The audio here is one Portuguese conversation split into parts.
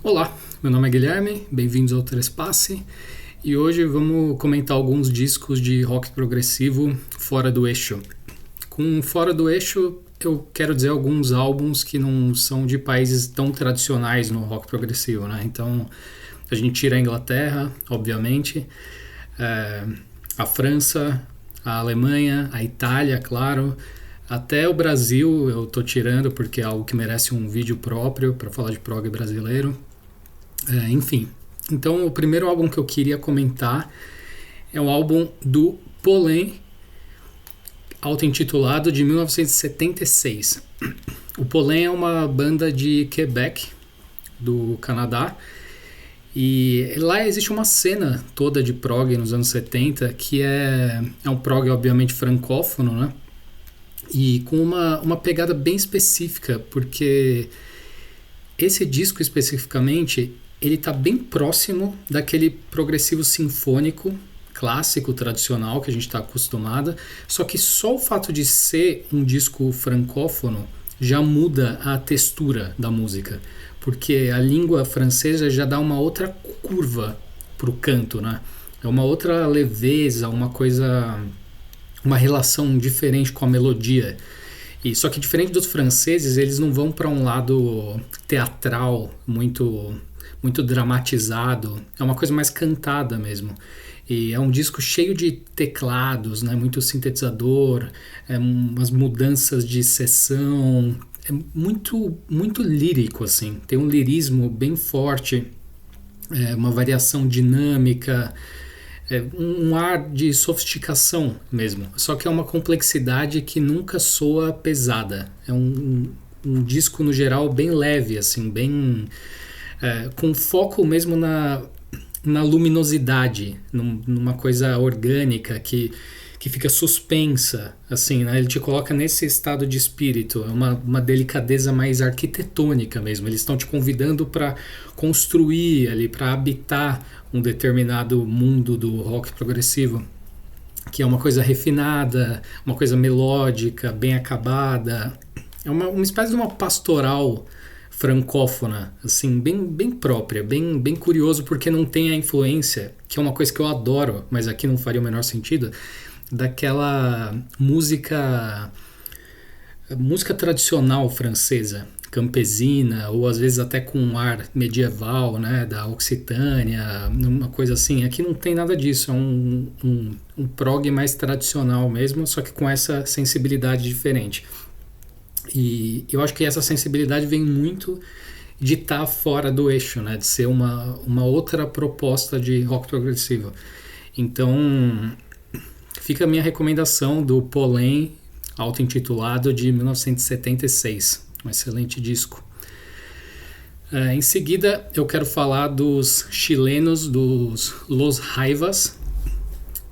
Olá, meu nome é Guilherme, bem-vindos ao Trespasse e hoje vamos comentar alguns discos de rock progressivo fora do eixo. Com fora do eixo eu quero dizer alguns álbuns que não são de países tão tradicionais no rock progressivo, né? Então a gente tira a Inglaterra, obviamente, a França, a Alemanha, a Itália, claro. Até o Brasil eu tô tirando porque é algo que merece um vídeo próprio para falar de prog brasileiro. Enfim, então o primeiro álbum que eu queria comentar é o álbum do Pollen, auto-intitulado, de 1976. O Pollen é uma banda de Quebec, do Canadá, e lá existe uma cena toda de prog nos anos 70 que é um prog obviamente francófono, né? E com uma pegada bem específica, porque esse disco especificamente ele está bem próximo daquele progressivo sinfônico clássico, tradicional, que a gente está acostumado, só que só o fato de ser um disco francófono já muda a textura da música, porque a língua francesa já dá uma outra curva pro canto, né? É uma outra leveza, uma coisa, uma relação diferente com a melodia. E só que diferente dos franceses, eles não vão para um lado teatral, muito dramatizado. É uma coisa mais cantada mesmo. E é um disco cheio de teclados, né? Muito sintetizador, umas mudanças de sessão. É muito lírico, assim. Tem um lirismo bem forte, uma variação dinâmica, um ar de sofisticação mesmo. Só que é uma complexidade que nunca soa pesada. É um disco, no geral, bem leve, assim, bem... com foco mesmo na luminosidade, numa coisa orgânica que fica suspensa, assim, né? Ele te coloca nesse estado de espírito, é uma delicadeza mais arquitetônica mesmo. Eles estão te convidando para construir ali, para habitar um determinado mundo do rock progressivo, que é uma coisa refinada, uma coisa melódica, bem acabada. É uma espécie de uma pastoral francófona, assim, bem própria, bem curioso, porque não tem a influência, que é uma coisa que eu adoro, mas aqui não faria o menor sentido, daquela música tradicional francesa, campesina, ou às vezes até com um ar medieval, né, da Occitânia, uma coisa assim. Aqui não tem nada disso, é um prog mais tradicional mesmo, só que com essa sensibilidade diferente. E eu acho que essa sensibilidade vem muito de estar fora do eixo, né? De ser uma outra proposta de rock progressivo. Então, fica a minha recomendação do Pollen, auto-intitulado, de 1976. Um excelente disco. Em seguida, eu quero falar dos chilenos, dos Los Jaivas,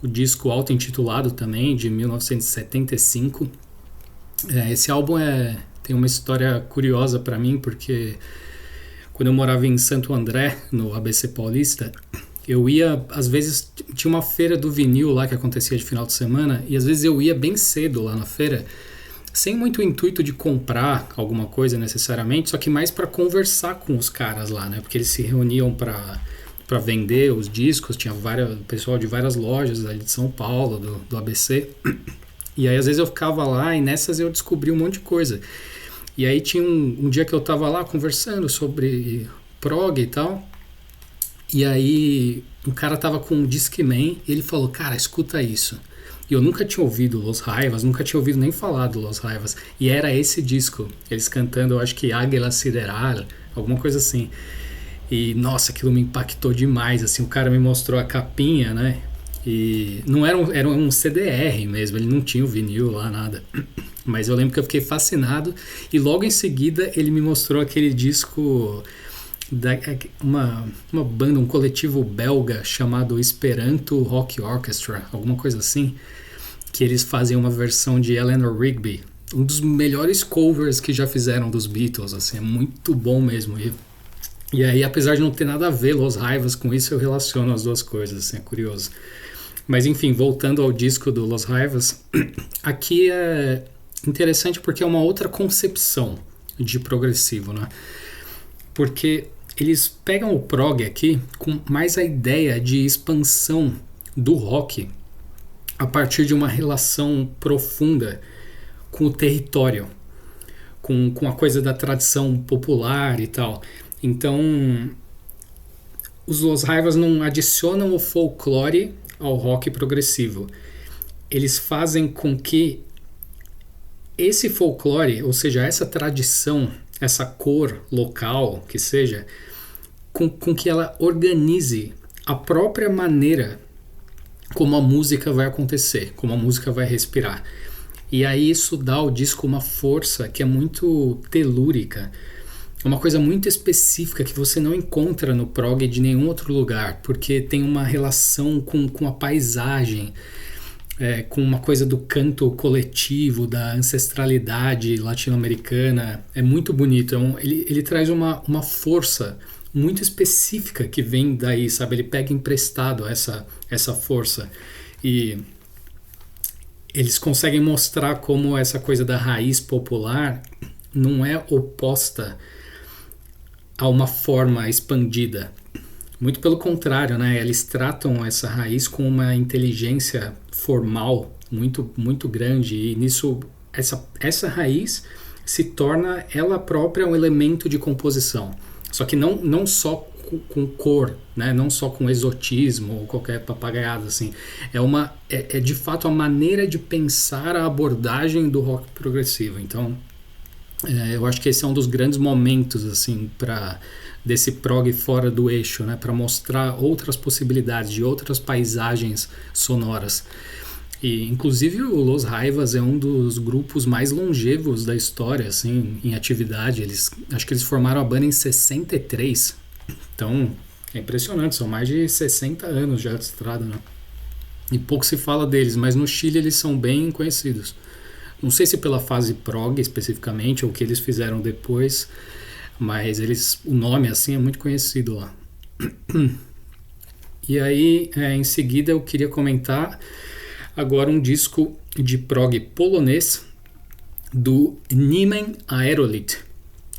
o disco auto-intitulado também, de 1975. Esse álbum tem uma história curiosa para mim, porque quando eu morava em Santo André, no ABC Paulista, eu ia, às vezes, tinha uma feira do vinil lá que acontecia de final de semana, e às vezes eu ia bem cedo lá na feira, sem muito intuito de comprar alguma coisa necessariamente, só que mais para conversar com os caras lá, né? Porque eles se reuniam para vender os discos, tinha pessoal de várias lojas ali de São Paulo, do ABC. E aí às vezes eu ficava lá e nessas eu descobri um monte de coisa. E aí tinha um dia que eu tava lá conversando sobre prog e tal. E aí um cara tava com um Discman e ele falou, cara, escuta isso. E eu nunca tinha ouvido Los Jaivas, nunca tinha ouvido nem falar do Los Jaivas. E era esse disco, eles cantando, eu acho que Águila Sideral, alguma coisa assim. E nossa, aquilo me impactou demais, assim, o cara me mostrou a capinha, né? E não era um CDR mesmo, ele não tinha o vinil lá, nada. Mas eu lembro que eu fiquei fascinado e logo em seguida ele me mostrou aquele disco uma banda, um coletivo belga chamado Esperanto Rock Orchestra, alguma coisa assim, que eles fazem uma versão de Eleanor Rigby, um dos melhores covers que já fizeram dos Beatles, assim, é muito bom mesmo. E aí, apesar de não ter nada a ver Los Jaivas com isso, eu relaciono as duas coisas, assim, é curioso. Mas enfim, voltando ao disco do Los Jaivas, aqui é interessante porque é uma outra concepção de progressivo, né? Porque eles pegam o prog aqui com mais a ideia de expansão do rock a partir de uma relação profunda com o território, com a coisa da tradição popular e tal. Então, os Los Raivas não adicionam o folclore ao rock progressivo. Eles fazem com que esse folclore, ou seja, essa tradição, essa cor local que seja, com que ela organize a própria maneira como a música vai acontecer, como a música vai respirar. E aí isso dá ao disco uma força que é muito telúrica, uma coisa muito específica que você não encontra no prog de nenhum outro lugar, porque tem uma relação com a paisagem, com uma coisa do canto coletivo, da ancestralidade latino-americana. É muito bonito. Ele traz uma força muito específica que vem daí, sabe? Ele pega emprestado essa força. E eles conseguem mostrar como essa coisa da raiz popular não é oposta a uma forma expandida. Muito pelo contrário, né? Eles tratam essa raiz com uma inteligência formal muito, muito grande, e nisso essa raiz se torna ela própria um elemento de composição. Só que não só com cor, né? Não só com exotismo ou qualquer papagaiada assim. É de fato a maneira de pensar a abordagem do rock progressivo. Então, eu acho que esse é um dos grandes momentos assim desse prog fora do eixo, né? Para mostrar outras possibilidades de outras paisagens sonoras. E inclusive o Los Raivas é um dos grupos mais longevos da história, assim, em atividade. Acho que eles formaram a banda em 63. Então, é impressionante, são mais de 60 anos já de estrada, né? E pouco se fala deles, mas no Chile eles são bem conhecidos. Não sei se pela fase prog especificamente, ou o que eles fizeram depois, mas o nome assim é muito conhecido lá. E aí, em seguida, eu queria comentar agora um disco de prog polonês do Niemen Aerolit.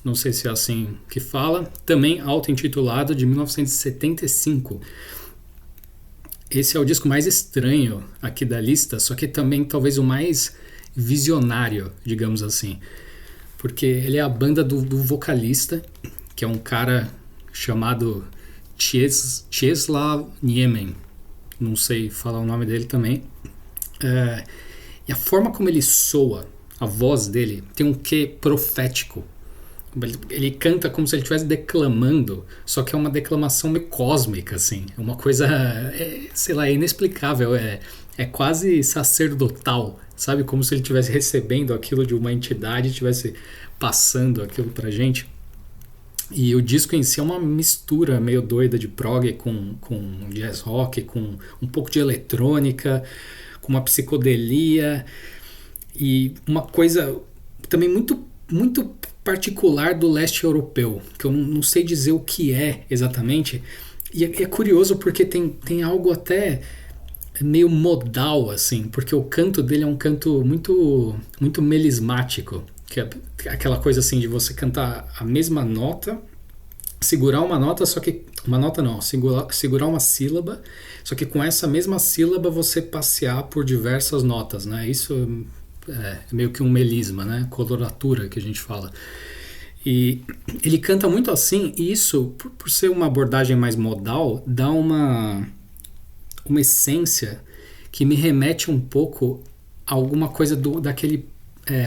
Não sei se é assim que fala. Também auto-intitulado, de 1975. Esse é o disco mais estranho aqui da lista, só que também talvez o mais visionário, digamos assim. Porque ele é a banda do vocalista, que é um cara chamado Czesław Niemen. Não sei falar o nome dele também. E a forma como ele soa, a voz dele, tem um quê profético. Ele canta como se ele estivesse declamando, só que é uma declamação meio cósmica, assim. É uma coisa, sei lá, inexplicável. É quase sacerdotal, sabe? Como se ele estivesse recebendo aquilo de uma entidade e estivesse passando aquilo pra gente. E o disco em si é uma mistura meio doida de prog com jazz rock, com um pouco de eletrônica, com uma psicodelia e uma coisa também muito, muito particular do leste europeu, que eu não sei dizer o que é exatamente. E é curioso porque tem algo até meio modal, assim, porque o canto dele é um canto muito, muito melismático, que é aquela coisa assim de você cantar a mesma nota, segurar uma nota, só que uma nota não, segurar uma sílaba, só que com essa mesma sílaba você passear por diversas notas, né? Isso é meio que um melisma, né? Coloratura que a gente fala. E ele canta muito assim, e isso, por ser uma abordagem mais modal, dá uma essência que me remete um pouco a alguma coisa daquele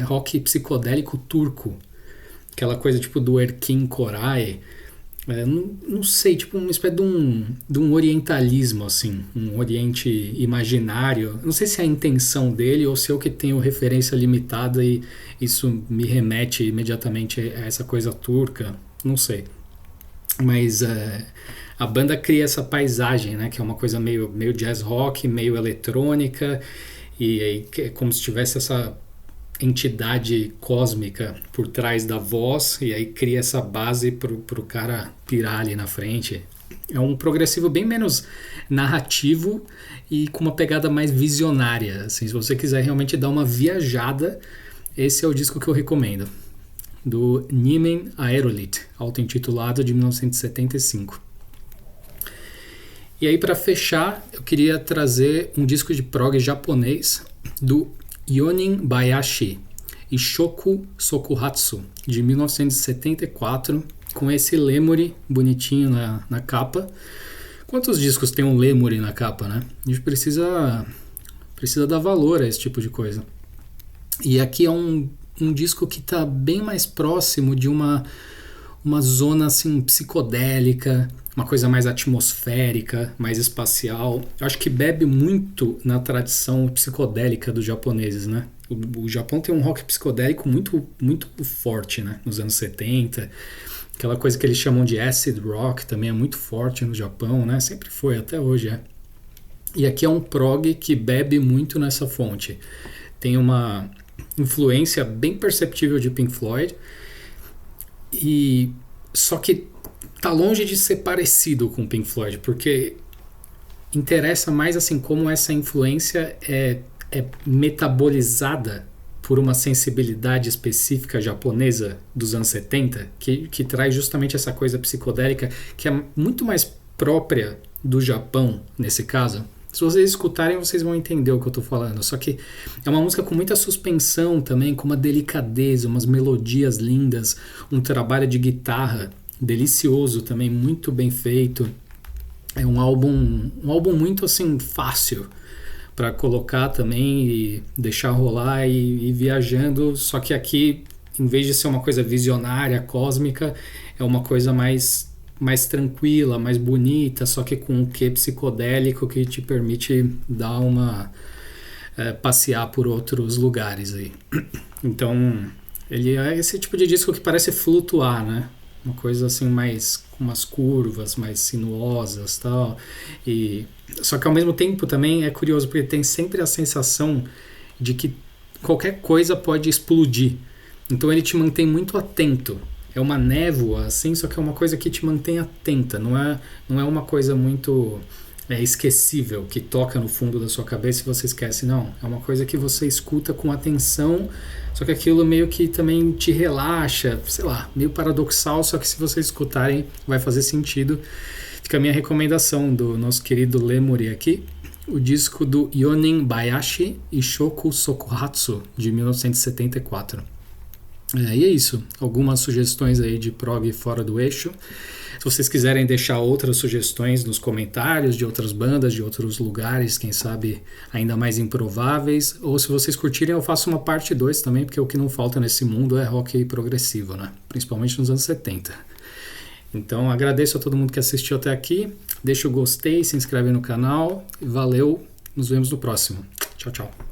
rock psicodélico turco, aquela coisa tipo do Erkin Koray. Não sei, tipo uma espécie de um orientalismo, assim, um oriente imaginário. Não sei se é a intenção dele ou se eu que tenho referência limitada e isso me remete imediatamente a essa coisa turca, não sei. Mas a banda cria essa paisagem, né, que é uma coisa meio jazz rock, meio eletrônica, e aí é como se tivesse essa entidade cósmica por trás da voz, e aí cria essa base pro cara pirar ali na frente. É um progressivo bem menos narrativo e com uma pegada mais visionária, assim, se você quiser realmente dar uma viajada, esse é o disco que eu recomendo. do Niemen Aerolith, auto-intitulado, de 1975. E aí, para fechar, eu queria trazer um disco de prog japonês do Yonin Bayashi, Ishoku Sokuhatsu, de 1974, com esse lemuri bonitinho na capa. Quantos discos tem um lemuri na capa, né? A gente precisa dar valor a esse tipo de coisa. E aqui é um disco que está bem mais próximo de uma zona assim, psicodélica, uma coisa mais atmosférica, mais espacial. Eu acho que bebe muito na tradição psicodélica dos japoneses, né? O Japão tem um rock psicodélico muito, muito forte, né? Nos anos 70. Aquela coisa que eles chamam de acid rock também é muito forte no Japão, né? Sempre foi, até hoje é. E aqui é um prog que bebe muito nessa fonte. Tem uma influência bem perceptível de Pink Floyd, só que tá longe de ser parecido com Pink Floyd, porque interessa mais assim como essa influência é metabolizada por uma sensibilidade específica japonesa dos anos 70, que traz justamente essa coisa psicodélica que é muito mais própria do Japão, nesse caso. Se vocês escutarem, vocês vão entender o que eu tô falando. Só que é uma música com muita suspensão também, com uma delicadeza, umas melodias lindas, um trabalho de guitarra delicioso também, muito bem feito. É um álbum muito assim fácil para colocar também e deixar rolar e ir viajando. Só que aqui, em vez de ser uma coisa visionária, cósmica, é uma coisa mais tranquila, mais bonita, só que com um quê psicodélico que te permite dar passear por outros lugares aí. Então, ele é esse tipo de disco que parece flutuar, né? Uma coisa assim mais com umas curvas mais sinuosas, tal. Só que ao mesmo tempo também é curioso porque tem sempre a sensação de que qualquer coisa pode explodir. Então ele te mantém muito atento. É uma névoa, assim, só que é uma coisa que te mantém atenta. Não é uma coisa muito esquecível, que toca no fundo da sua cabeça e você esquece. Não, é uma coisa que você escuta com atenção, só que aquilo meio que também te relaxa, sei lá, meio paradoxal, só que se vocês escutarem vai fazer sentido. Fica a minha recomendação do nosso querido lemuri aqui, o disco do Yonin Bayashi Ishoku Sokuhatsu, de 1974. E é isso, algumas sugestões aí de prog fora do eixo. Se vocês quiserem deixar outras sugestões nos comentários de outras bandas, de outros lugares, quem sabe ainda mais improváveis, ou se vocês curtirem eu faço uma parte 2 também, porque o que não falta nesse mundo é rock progressivo, né? Principalmente nos anos 70. Então agradeço a todo mundo que assistiu até aqui, deixa o gostei, se inscreve no canal, valeu, nos vemos no próximo. Tchau, tchau.